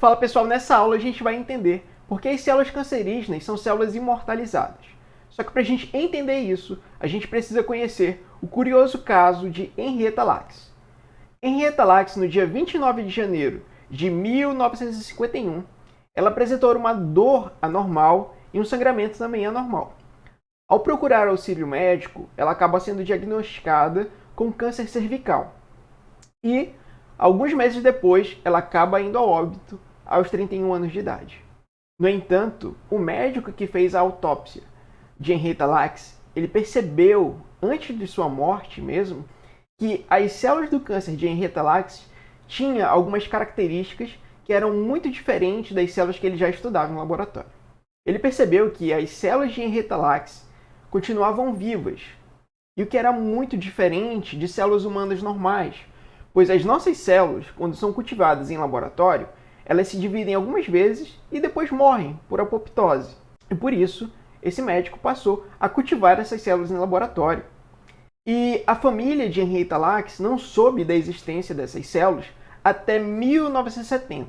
Fala pessoal, nessa aula a gente vai entender por que as células cancerígenas são células imortalizadas. Só que para a gente entender isso, a gente precisa conhecer o curioso caso de Henrietta Lacks. Henrietta Lacks, no dia 29 de janeiro de 1951, ela apresentou uma dor anormal e um sangramento também anormal. Ao procurar auxílio médico, ela acaba sendo diagnosticada com câncer cervical. E, alguns meses depois, ela acaba indo ao óbito aos 31 anos de idade. No entanto, o médico que fez a autópsia de Henrietta Lacks, ele percebeu, antes de sua morte mesmo, que as células do câncer de Henrietta Lacks tinham algumas características que eram muito diferentes das células que ele já estudava no laboratório. Ele percebeu que as células de Henrietta Lacks continuavam vivas, e o que era muito diferente de células humanas normais, pois as nossas células, quando são cultivadas em laboratório, elas se dividem algumas vezes e depois morrem por apoptose. E por isso, esse médico passou a cultivar essas células em laboratório. E a família de Henrietta Lacks não soube da existência dessas células até 1970.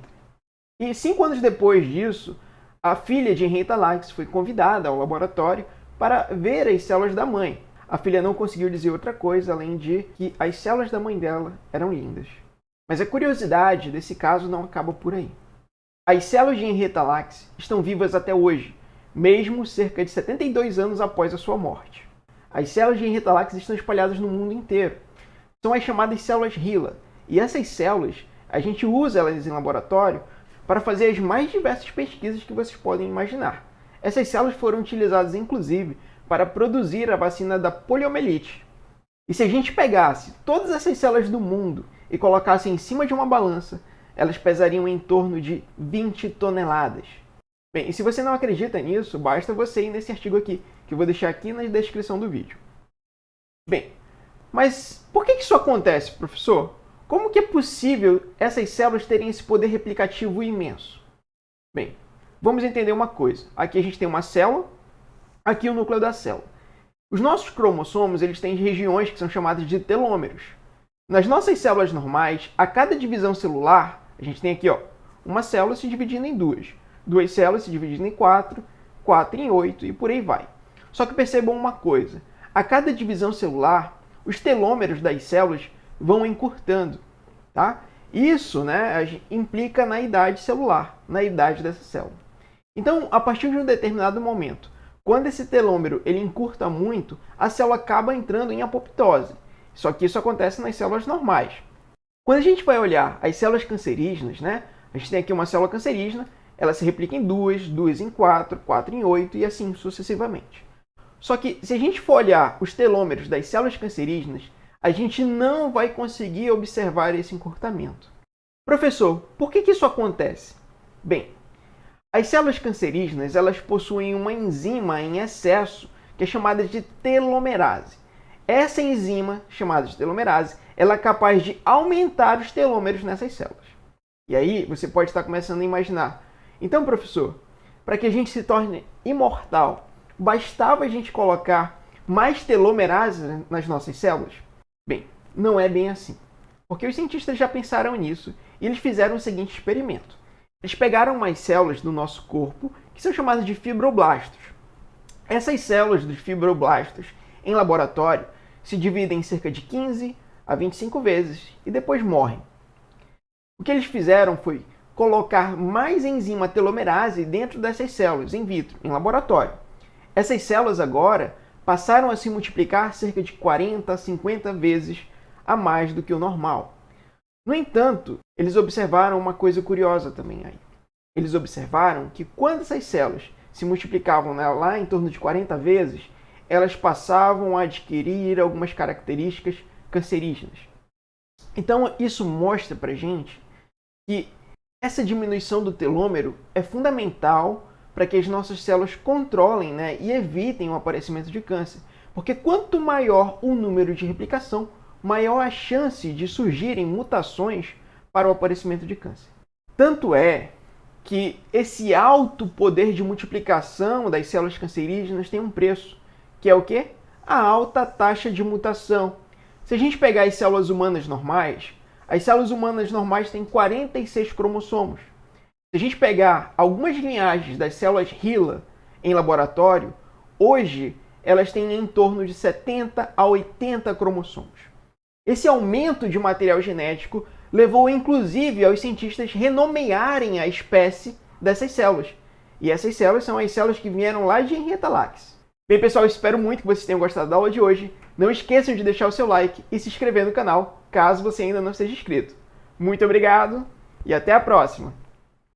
E 5 anos depois disso, a filha de Henrietta Lacks foi convidada ao laboratório para ver as células da mãe. A filha não conseguiu dizer outra coisa além de que as células da mãe dela eram lindas. Mas a curiosidade desse caso não acaba por aí. As células de Henrietta Lacks estão vivas até hoje, mesmo cerca de 72 anos após a sua morte. As células de Henrietta Lacks estão espalhadas no mundo inteiro. São as chamadas células HeLa. E essas células, a gente usa elas em laboratório para fazer as mais diversas pesquisas que vocês podem imaginar. Essas células foram utilizadas, inclusive, para produzir a vacina da poliomielite. E se a gente pegasse todas essas células do mundo e colocasse em cima de uma balança, elas pesariam em torno de 20 toneladas. Bem, e se você não acredita nisso, basta você ir nesse artigo aqui, que eu vou deixar aqui na descrição do vídeo. Bem, mas por que isso acontece, professor? Como que é possível essas células terem esse poder replicativo imenso? Bem, vamos entender uma coisa. Aqui a gente tem uma célula, aqui o núcleo da célula. Os nossos cromossomos, eles têm regiões que são chamadas de telômeros. Nas nossas células normais, a cada divisão celular, a gente tem aqui uma célula se dividindo em duas células se dividindo em quatro em 8 e por aí vai. Só que percebam uma coisa, a cada divisão celular, os telômeros das células vão encurtando, tá? Isso, implica na idade celular, na idade dessa célula. Então, a partir de um determinado momento, quando esse telômero ele encurta muito, a célula acaba entrando em apoptose. Só que isso acontece nas células normais. Quando a gente vai olhar as células cancerígenas, a gente tem aqui uma célula cancerígena, ela se replica em duas em quatro em 8 e assim sucessivamente. Só que se a gente for olhar os telômeros das células cancerígenas, a gente não vai conseguir observar esse encurtamento. Professor, por que isso acontece? Bem, as células cancerígenas elas possuem uma enzima em excesso que é chamada de telomerase. Essa enzima, chamada de telomerase, ela é capaz de aumentar os telômeros nessas células. E aí você pode estar começando a imaginar. Então, professor, para que a gente se torne imortal, bastava a gente colocar mais telomerase nas nossas células? Bem, não é bem assim. Porque os cientistas já pensaram nisso e eles fizeram o seguinte experimento. Eles pegaram umas células do nosso corpo que são chamadas de fibroblastos. Essas células dos fibroblastos em laboratório se dividem em cerca de 15 a 25 vezes e depois morrem. O que eles fizeram foi colocar mais enzima telomerase dentro dessas células in vitro, em laboratório. Essas células agora passaram a se multiplicar cerca de 40 a 50 vezes a mais do que o normal. No entanto, eles observaram uma coisa curiosa também aí. Eles observaram que quando essas células se multiplicavam lá em torno de 40 vezes, elas passavam a adquirir algumas características cancerígenas. Então, isso mostra pra gente que essa diminuição do telômero é fundamental para que as nossas células controlem e evitem o aparecimento de câncer. Porque quanto maior o número de replicação, maior a chance de surgirem mutações para o aparecimento de câncer. Tanto é que esse alto poder de multiplicação das células cancerígenas tem um preço, que é o quê? A alta taxa de mutação. Se a gente pegar as células humanas normais, as células humanas normais têm 46 cromossomos. Se a gente pegar algumas linhagens das células HeLa em laboratório, hoje elas têm em torno de 70 a 80 cromossomos. Esse aumento de material genético levou inclusive aos cientistas renomearem a espécie dessas células. E essas células são as células que vieram lá de Henrietta Lacks. Bem, pessoal, eu espero muito que vocês tenham gostado da aula de hoje. Não esqueçam de deixar o seu like e se inscrever no canal, caso você ainda não seja inscrito. Muito obrigado e até a próxima!